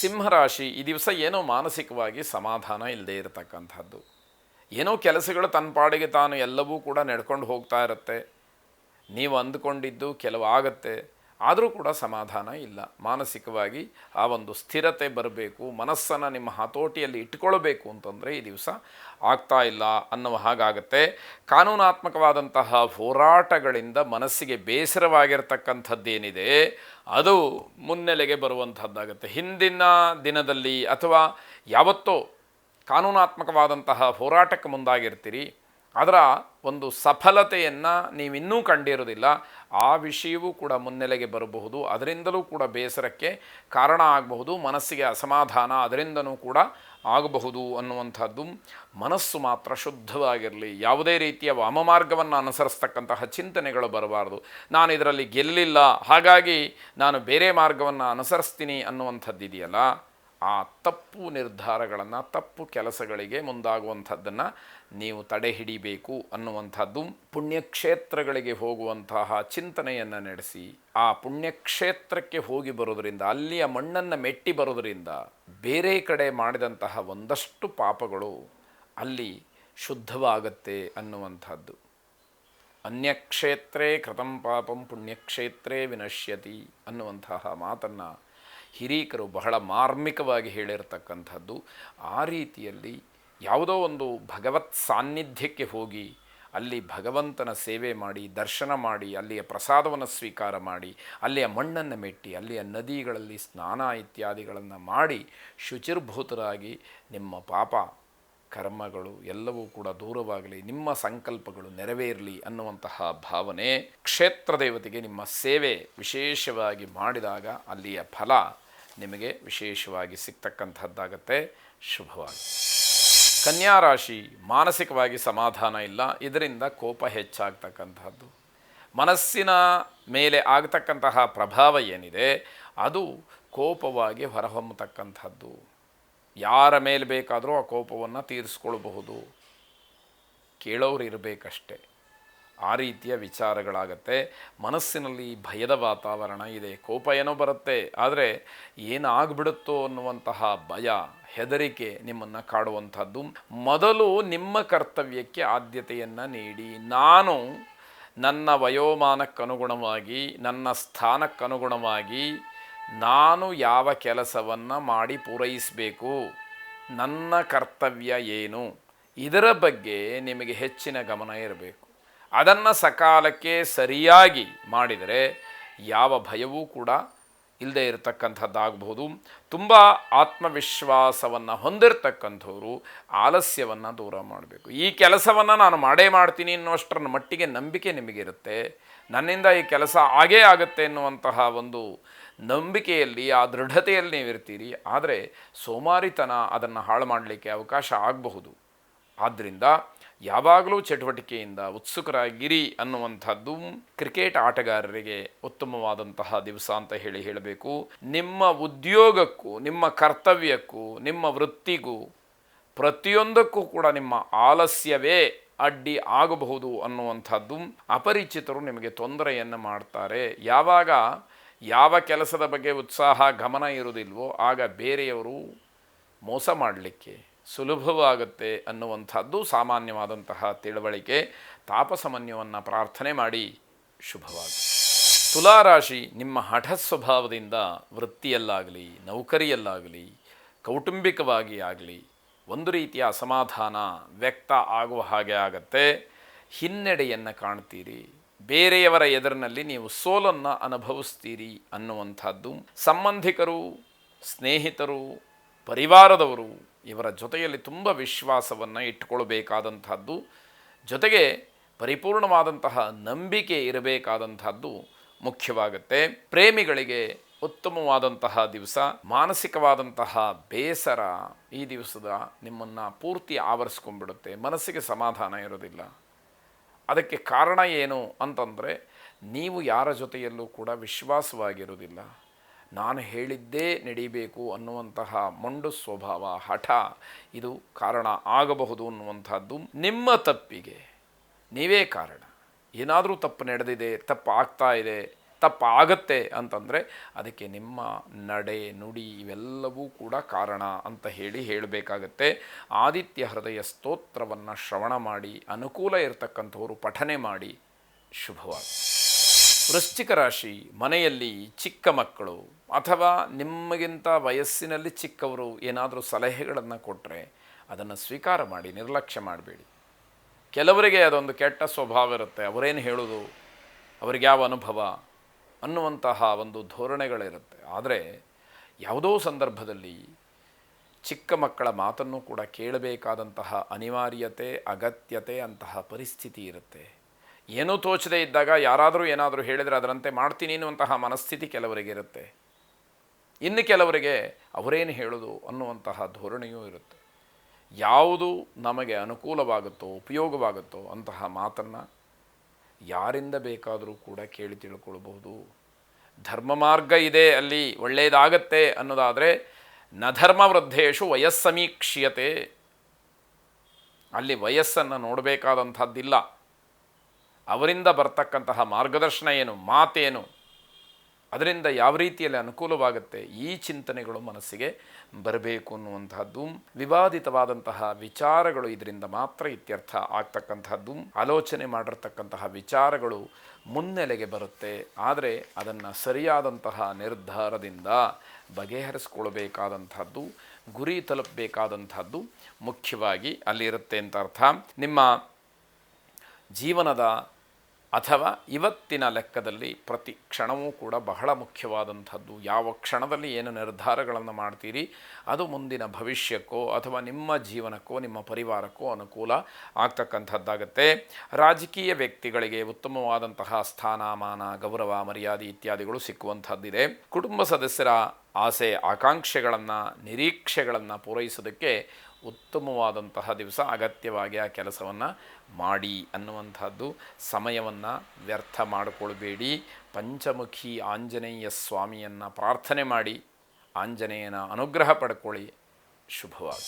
ಸಿಂಹರಾಶಿ ಈ ದಿವಸ ಏನೋ ಮಾನಸಿಕವಾಗಿ ಸಮಾಧಾನ ಇಲ್ಲದೆ ಇರತಕ್ಕಂಥದ್ದು. ಏನೋ ಕೆಲಸಗಳು ತನ್ನ ಪಾಡಿಗೆ ತಾನು ಎಲ್ಲವೂ ಕೂಡ ನಡ್ಕೊಂಡು ಹೋಗ್ತಾ ಇರುತ್ತೆ. ನೀವು ಅಂದುಕೊಂಡಿದ್ದು ಕೆಲವು ಆಗತ್ತೆ, ಆದರೂ ಕೂಡ ಸಮಾಧಾನ ಇಲ್ಲ. ಮಾನಸಿಕವಾಗಿ ಆ ಒಂದು ಸ್ಥಿರತೆ ಬರಬೇಕು, ಮನಸ್ಸನ್ನು ನಿಮ್ಮ ಹತೋಟಿಯಲ್ಲಿ ಇಟ್ಕೊಳ್ಬೇಕು ಅಂತಂದರೆ ಈ ದಿವಸ ಆಗ್ತಾ ಇಲ್ಲ ಅನ್ನುವ ಹಾಗಾಗತ್ತೆ. ಕಾನೂನಾತ್ಮಕವಾದಂತಹ ಹೋರಾಟಗಳಿಂದ ಮನಸ್ಸಿಗೆ ಬೇಸರವಾಗಿರ್ತಕ್ಕಂಥದ್ದೇನಿದೆ ಅದು ಮುನ್ನೆಲೆಗೆ ಬರುವಂಥದ್ದಾಗತ್ತೆ. ಹಿಂದಿನ ದಿನದಲ್ಲಿ ಅಥವಾ ಯಾವತ್ತೋ ಕಾನೂನಾತ್ಮಕವಾದಂತಹ ಹೋರಾಟಕ್ಕೆ ಮುಂದಾಗಿರ್ತೀರಿ, ಅದರ ಒಂದು ಸಫಲತೆಯನ್ನು ನೀವಿನ್ನೂ ಕಂಡಿರೋದಿಲ್ಲ. ಆ ವಿಷಯವೂ ಕೂಡ ಮುನ್ನೆಲೆಗೆ ಬರಬಹುದು, ಅದರಿಂದಲೂ ಕೂಡ ಬೇಸರಕ್ಕೆ ಕಾರಣ ಆಗಬಹುದು, ಮನಸ್ಸಿಗೆ ಅಸಮಾಧಾನ ಅದರಿಂದನೂ ಕೂಡ ಆಗಬಹುದು ಅನ್ನುವಂಥದ್ದು. ಮನಸ್ಸು ಮಾತ್ರ ಶುದ್ಧವಾಗಿರಲಿ, ಯಾವುದೇ ರೀತಿಯ ವಾಮಮಾರ್ಗವನ್ನು ಅನುಸರಿಸ್ತಕ್ಕಂತಹ ಚಿಂತನೆಗಳು ಬರಬಾರ್ದು. ನಾನು ಇದರಲ್ಲಿ ಗೆಲ್ಲಿಲ್ಲ, ಹಾಗಾಗಿ ನಾನು ಬೇರೆ ಮಾರ್ಗವನ್ನು ಅನುಸರಿಸ್ತೀನಿ ಅನ್ನುವಂಥದ್ದಿದೆಯಲ್ಲ, ಆ ತಪ್ಪು ನಿರ್ಧಾರಗಳನ್ನು, ತಪ್ಪು ಕೆಲಸಗಳಿಗೆ ಮುಂದಾಗುವಂಥದ್ದನ್ನು ನೀವು ತಡೆ ಹಿಡಿಬೇಕು ಅನ್ನುವಂಥದ್ದು. ಪುಣ್ಯಕ್ಷೇತ್ರಗಳಿಗೆ ಹೋಗುವಂತಹ ಚಿಂತನೆಯನ್ನು ನಡೆಸಿ ಆ ಪುಣ್ಯಕ್ಷೇತ್ರಕ್ಕೆ ಹೋಗಿ ಬರೋದರಿಂದ, ಅಲ್ಲಿಯ ಮಣ್ಣನ್ನು ಮೆಟ್ಟಿ ಬರೋದರಿಂದ ಬೇರೆ ಕಡೆ ಮಾಡಿದಂತಹ ಒಂದಷ್ಟು ಪಾಪಗಳು ಅಲ್ಲಿ ಶುದ್ಧವಾಗತ್ತೆ ಅನ್ನುವಂಥದ್ದು. ಅನ್ಯಕ್ಷೇತ್ರೇ ಕೃತಂ ಪಾಪಂ ಪುಣ್ಯಕ್ಷೇತ್ರೇ ವಿನಶ್ಯತಿ ಅನ್ನುವಂತಹ ಮಾತನ್ನು ಹಿರೀಕರು ಬಹಳ ಮಾರ್ಮಿಕವಾಗಿ ಹೇಳಿರ್ತಕ್ಕಂಥದ್ದು. ಆ ರೀತಿಯಲ್ಲಿ ಯಾವುದೋ ಒಂದು ಭಗವತ್ ಸಾನ್ನಿಧ್ಯಕ್ಕೆ ಹೋಗಿ ಅಲ್ಲಿ ಭಗವಂತನ ಸೇವೆ ಮಾಡಿ, ದರ್ಶನ ಮಾಡಿ, ಅಲ್ಲಿಯ ಪ್ರಸಾದವನ್ನು ಸ್ವೀಕಾರ ಮಾಡಿ, ಅಲ್ಲಿಯ ಮಣ್ಣನ್ನು ಮೆಟ್ಟಿ, ಅಲ್ಲಿಯ ನದಿಗಳಲ್ಲಿ ಸ್ನಾನ ಇತ್ಯಾದಿಗಳನ್ನು ಮಾಡಿ ಶುಚಿರ್ಭೂತರಾಗಿ ನಿಮ್ಮ ಪಾಪ ಕರ್ಮಗಳು ಎಲ್ಲವೂ ಕೂಡ ದೂರವಾಗಲಿ, ನಿಮ್ಮ ಸಂಕಲ್ಪಗಳು ನೆರವೇರಲಿ ಅನ್ನುವಂತಹ ಭಾವನೆ. ಕ್ಷೇತ್ರ ದೇವತೆಗೆ ನಿಮ್ಮ ಸೇವೆ ವಿಶೇಷವಾಗಿ ಮಾಡಿದಾಗ ಅಲ್ಲಿಯ ಫಲ ನಿಮಗೆ ವಿಶೇಷವಾಗಿ ಸಿಗ್ತಕ್ಕಂಥದ್ದಾಗತ್ತೆ. ಶುಭವಾಗಿ. ಕನ್ಯಾ ರಾಶಿ, ಮಾನಸಿಕವಾಗಿ ಸಮಾಧಾನ ಇಲ್ಲ, ಇದರಿಂದ ಕೋಪ ಹೆಚ್ಚಾಗ್ತಕ್ಕಂಥದ್ದು. ಮನಸ್ಸಿನ ಮೇಲೆ ಆಗತಕ್ಕಂತಹ ಪ್ರಭಾವ ಏನಿದೆ ಅದು ಕೋಪವಾಗಿ ಹೊರಹೊಮ್ಮತಕ್ಕಂಥದ್ದು. ಯಾರ ಮೇಲೆ ಬೇಕಾದರೂ ಆ ಕೋಪವನ್ನು ತೀರಿಸ್ಕೊಳ್ಬಹುದು, ಕೇಳೋರು ಇರಬೇಕಷ್ಟೆ. ಆ ರೀತಿಯ ವಿಚಾರಗಳಾಗತ್ತೆ. ಮನಸ್ಸಿನಲ್ಲಿ ಭಯದ ವಾತಾವರಣ ಇದೆ. ಕೋಪ ಏನೋ ಬರುತ್ತೆ, ಆದರೆ ಏನಾಗ್ಬಿಡುತ್ತೋ ಅನ್ನುವಂತಹ ಭಯ, ಹೆದರಿಕೆ ನಿಮ್ಮನ್ನು ಕಾಡುವಂಥದ್ದು. ಮೊದಲು ನಿಮ್ಮ ಕರ್ತವ್ಯಕ್ಕೆ ಆದ್ಯತೆಯನ್ನು ನೀಡಿ. ನಾನು ನನ್ನ ವಯೋಮಾನಕ್ಕನುಗುಣವಾಗಿ, ನನ್ನ ಸ್ಥಾನಕ್ಕನುಗುಣವಾಗಿ ನಾನು ಯಾವ ಕೆಲಸವನ್ನು ಮಾಡಿ ಪೂರೈಸಬೇಕು, ನನ್ನ ಕರ್ತವ್ಯ ಏನು, ಇದರ ಬಗ್ಗೆ ನಿಮಗೆ ಹೆಚ್ಚಿನ ಗಮನ ಇರಬೇಕು. ಅದನ್ನು ಸಕಾಲಕ್ಕೆ ಸರಿಯಾಗಿ ಮಾಡಿದರೆ ಯಾವ ಭಯವೂ ಕೂಡ ಇಲ್ಲದೆ ಇರತಕ್ಕಂಥದ್ದಾಗಬಹುದು. ತುಂಬ ಆತ್ಮವಿಶ್ವಾಸವನ್ನು ಹೊಂದಿರತಕ್ಕಂಥವ್ರು ಆಲಸ್ಯವನ್ನು ದೂರ ಮಾಡಬೇಕು. ಈ ಕೆಲಸವನ್ನು ನಾನು ಮಾಡೇ ಮಾಡ್ತೀನಿ ಅನ್ನುವಷ್ಟರ ಮಟ್ಟಿಗೆ ನಂಬಿಕೆ ನಿಮಗಿರುತ್ತೆ. ನನ್ನಿಂದ ಈ ಕೆಲಸ ಆಗೇ ಆಗುತ್ತೆ ಎನ್ನುವಂತಹ ಒಂದು ನಂಬಿಕೆಯಲ್ಲಿ, ಆ ದೃಢತೆಯಲ್ಲಿ ನೀವಿರ್ತೀರಿ. ಆದರೆ ಸೋಮಾರಿತನ ಅದನ್ನು ಹಾಳು ಮಾಡಲಿಕ್ಕೆ ಅವಕಾಶ ಆಗಬಹುದು. ಆದ್ದರಿಂದ ಯಾವಾಗಲೂ ಚಟುವಟಿಕೆಯಿಂದ ಉತ್ಸುಕರಾಗಿರಿ ಅನ್ನುವಂಥದ್ದು. ಕ್ರಿಕೆಟ್ ಆಟಗಾರರಿಗೆ ಉತ್ತಮವಾದಂತಹ ದಿವಸ ಅಂತ ಹೇಳಬೇಕು. ನಿಮ್ಮ ಉದ್ಯೋಗಕ್ಕೂ, ನಿಮ್ಮ ಕರ್ತವ್ಯಕ್ಕೂ, ನಿಮ್ಮ ವೃತ್ತಿಗೂ, ಪ್ರತಿಯೊಂದಕ್ಕೂ ಕೂಡ ನಿಮ್ಮ ಆಲಸ್ಯವೇ ಅಡ್ಡಿ ಆಗಬಹುದು ಅನ್ನುವಂಥದ್ದು. ಅಪರಿಚಿತರು ನಿಮಗೆ ತೊಂದರೆಯನ್ನು ಮಾಡ್ತಾರೆ. ಯಾವಾಗ ಯಾವ ಕೆಲಸದ ಬಗ್ಗೆ ಉತ್ಸಾಹ, ಗಮನ ಇರುವುದಿಲ್ವೋ ಆಗ ಬೇರೆಯವರು ಮೋಸ ಮಾಡಲಿಕ್ಕೆ ಸುಲಭವಾಗುತ್ತೆ ಅನ್ನುವಂಥದ್ದು ಸಾಮಾನ್ಯವಾದಂತಹ ತಿಳುವಳಿಕೆ. ತಾಪಸಮನ್ಯವನ್ನು ಪ್ರಾರ್ಥನೆ ಮಾಡಿ. ಶುಭವಾಗಿ. ತುಲಾರಾಶಿ, ನಿಮ್ಮ ಹಠ ಸ್ವಭಾವದಿಂದ ವೃತ್ತಿಯಲ್ಲಾಗಲಿ, ನೌಕರಿಯಲ್ಲಾಗಲಿ, ಕೌಟುಂಬಿಕವಾಗಿ ಆಗಲಿ ಒಂದು ರೀತಿಯ ಅಸಮಾಧಾನ ವ್ಯಕ್ತ ಆಗುವ ಹಾಗೆ ಆಗತ್ತೆ. ಹಿನ್ನಡೆಯನ್ನು ಕಾಣ್ತೀರಿ. ಬೇರೆಯವರ ಎದುರಿನಲ್ಲಿ ನೀವು ಸೋಲನ್ನು ಅನುಭವಿಸ್ತೀರಿ ಅನ್ನುವಂಥದ್ದು. ಸಂಬಂಧಿಕರು, ಸ್ನೇಹಿತರು, ಪರಿವಾರದವರು ಇವರ ಜೊತೆಯಲ್ಲಿ ತುಂಬ ವಿಶ್ವಾಸವನ್ನು ಇಟ್ಟುಕೊಳ್ಬೇಕಾದಂಥದ್ದು, ಜೊತೆಗೆ ಪರಿಪೂರ್ಣವಾದಂತಹ ನಂಬಿಕೆ ಇರಬೇಕಾದಂಥದ್ದು ಮುಖ್ಯವಾಗುತ್ತೆ. ಪ್ರೇಮಿಗಳಿಗೆ ಉತ್ತಮವಾದಂತಹ ದಿವಸ. ಮಾನಸಿಕವಾದಂತಹ ಬೇಸರ ಈ ದಿವಸದ ನಿಮ್ಮನ್ನು ಪೂರ್ತಿ ಆವರಿಸ್ಕೊಂಡ್ಬಿಡುತ್ತೆ. ಮನಸ್ಸಿಗೆ ಸಮಾಧಾನ ಇರೋದಿಲ್ಲ. ಅದಕ್ಕೆ ಕಾರಣ ಏನು ಅಂತಂದರೆ, ನೀವು ಯಾರ ಜೊತೆಯಲ್ಲೂ ಕೂಡ ವಿಶ್ವಾಸವಾಗಿರೋದಿಲ್ಲ. ನಾನು ಹೇಳಿದ್ದೇ ನಡೀಬೇಕು ಅನ್ನುವಂತಹ ಮೊಂಡು ಸ್ವಭಾವ, ಹಠ, ಇದು ಕಾರಣ ಆಗಬಹುದು ಅನ್ನುವಂಥದ್ದು. ನಿಮ್ಮ ತಪ್ಪಿಗೆ ನೀವೇ ಕಾರಣ. ಏನಾದರೂ ತಪ್ಪು ನಡೆದಿದೆ, ತಪ್ಪು ಆಗ್ತಾ ಇದೆ, ತಪ್ಪಾಗತ್ತೆ ಅಂತಂದರೆ ಅದಕ್ಕೆ ನಿಮ್ಮ ನಡೆ ನುಡಿ ಇವೆಲ್ಲವೂ ಕೂಡ ಕಾರಣ ಅಂತ ಹೇಳಬೇಕಾಗತ್ತೆ. ಆದಿತ್ಯ ಹೃದಯ ಸ್ತೋತ್ರವನ್ನು ಶ್ರವಣ ಮಾಡಿ, ಅನುಕೂಲ ಇರತಕ್ಕಂಥವರು ಪಠನೆ ಮಾಡಿ, ಶುಭವಾಗಿ. ವೃಶ್ಚಿಕ ರಾಶಿ, ಮನೆಯಲ್ಲಿ ಚಿಕ್ಕ ಮಕ್ಕಳು ಅಥವಾ ನಿಮಗಿಂತ ವಯಸ್ಸಿನಲ್ಲಿ ಚಿಕ್ಕವರು ಏನಾದರೂ ಸಲಹೆಗಳನ್ನು ಕೊಟ್ಟರೆ ಅದನ್ನು ಸ್ವೀಕಾರ ಮಾಡಿ, ನಿರ್ಲಕ್ಷ್ಯ ಮಾಡಬೇಡಿ. ಕೆಲವರಿಗೆ ಅದೊಂದು ಕೆಟ್ಟ ಸ್ವಭಾವ ಇರುತ್ತೆ, ಅವರೇನು ಹೇಳೋದು, ಅವ್ರಿಗೆ ಯಾವ ಅನುಭವ ಅನ್ನುವಂತಹ ಒಂದು ಧೋರಣೆಗಳಿರುತ್ತೆ. ಆದರೆ ಯಾವುದೋ ಸಂದರ್ಭದಲ್ಲಿ ಚಿಕ್ಕ ಮಕ್ಕಳ ಮಾತನ್ನು ಕೂಡ ಕೇಳಬೇಕಾದಂತಹ ಅನಿವಾರ್ಯತೆ, ಅಗತ್ಯತೆ ಅಂತಹ ಪರಿಸ್ಥಿತಿ ಇರುತ್ತೆ. ಏನೂ ತೋಚದೇ ಇದ್ದಾಗ ಯಾರಾದರೂ ಏನಾದರೂ ಹೇಳಿದರೆ ಅದರಂತೆ ಮಾಡ್ತೀನಿ ಅನ್ನುವಂತಹ ಮನಸ್ಥಿತಿ ಕೆಲವರಿಗಿರುತ್ತೆ. ಇನ್ನು ಕೆಲವರಿಗೆ ಅವರೇನು ಹೇಳೋದು ಅನ್ನುವಂತಹ ಧೋರಣೆಯೂ ಇರುತ್ತೆ. ಯಾವುದು ನಮಗೆ ಅನುಕೂಲವಾಗುತ್ತೋ, ಉಪಯೋಗವಾಗುತ್ತೋ ಅಂತಹ ಮಾತನ್ನು ಯಾರಿಂದ ಬೇಕಾದರೂ ಕೂಡ ಕೇಳಿ ತಿಳ್ಕೊಳ್ಬಹುದು. ಧರ್ಮ ಮಾರ್ಗ ಇದೆ, ಅಲ್ಲಿ ಒಳ್ಳೆಯದಾಗತ್ತೆ ಅನ್ನೋದಾದರೆ ನ ಧರ್ಮ ವೃದ್ಧೇಶು ವಯಸ್ಸಮೀಕ್ಷ್ಯತೆ, ಅಲ್ಲಿ ವಯಸ್ಸನ್ನು ನೋಡಬೇಕಾದಂಥದ್ದಿಲ್ಲ. ಅವರಿಂದ ಬರ್ತಕ್ಕಂತಹ ಮಾರ್ಗದರ್ಶನ ಏನು, ಮಾತೇನು, ಅದರಿಂದ ಯಾವ ರೀತಿಯಲ್ಲಿ ಅನುಕೂಲವಾಗುತ್ತೆ, ಈ ಚಿಂತನೆಗಳು ಮನಸ್ಸಿಗೆ ಬರಬೇಕು ಅನ್ನುವಂತಹದ್ದು. ವಿವಾದಿತವಾದಂತಹ ವಿಚಾರಗಳು ಇದರಿಂದ ಮಾತ್ರ ಇತ್ಯರ್ಥ ಆಗ್ತಕ್ಕಂಥದ್ದು. ಆಲೋಚನೆ ಮಾಡಿರ್ತಕ್ಕಂತಹ ವಿಚಾರಗಳು ಮುನ್ನೆಲೆಗೆ ಬರುತ್ತೆ. ಆದರೆ ಅದನ್ನು ಸರಿಯಾದಂತಹ ನಿರ್ಧಾರದಿಂದ ಬಗೆಹರಿಸ್ಕೊಳ್ಬೇಕಾದಂಥದ್ದು, ಗುರಿ ತಲುಪಬೇಕಾದಂಥದ್ದು ಮುಖ್ಯವಾಗಿ ಅಲ್ಲಿರುತ್ತೆ ಅಂತ ಅರ್ಥ. ನಿಮ್ಮ ಜೀವನದ ಅಥವಾ ಇವತ್ತಿನ ಲೆಕ್ಕದಲ್ಲಿ ಪ್ರತಿ ಕ್ಷಣವೂ ಕೂಡ ಬಹಳ ಮುಖ್ಯವಾದಂಥದ್ದು. ಯಾವ ಕ್ಷಣದಲ್ಲಿ ಏನು ನಿರ್ಧಾರಗಳನ್ನು ಮಾಡ್ತೀರಿ ಅದು ಮುಂದಿನ ಭವಿಷ್ಯಕ್ಕೋ ಅಥವಾ ನಿಮ್ಮ ಜೀವನಕ್ಕೋ ನಿಮ್ಮ ಪರಿವಾರಕ್ಕೋ ಅನುಕೂಲ ಆಗ್ತಕ್ಕಂಥದ್ದಾಗತ್ತೆ. ರಾಜಕೀಯ ವ್ಯಕ್ತಿಗಳಿಗೆ ಉತ್ತಮವಾದಂತಹ ಸ್ಥಾನಮಾನ, ಗೌರವ, ಮರ್ಯಾದೆ ಇತ್ಯಾದಿಗಳು ಸಿಕ್ಕುವಂಥದ್ದಿದೆ. ಕುಟುಂಬ ಸದಸ್ಯರ ಆಸೆ ಆಕಾಂಕ್ಷೆಗಳನ್ನು, ನಿರೀಕ್ಷೆಗಳನ್ನು ಪೂರೈಸೋದಕ್ಕೆ ಉತ್ತಮವಾದಂತಹ ದಿವಸ. ಅಗತ್ಯವಾಗಿ ಆ ಕೆಲಸವನ್ನು ಮಾಡಿ ಅನ್ನುವಂಥದ್ದು. ಸಮಯವನ್ನು ವ್ಯರ್ಥ ಮಾಡಿಕೊಳ್ಬೇಡಿ. ಪಂಚಮುಖಿ ಆಂಜನೇಯ ಸ್ವಾಮಿಯನ್ನು ಪ್ರಾರ್ಥನೆ ಮಾಡಿ ಆಂಜನೇಯನ ಅನುಗ್ರಹ ಪಡ್ಕೊಳ್ಳಿ. ಶುಭವಾಗಿ.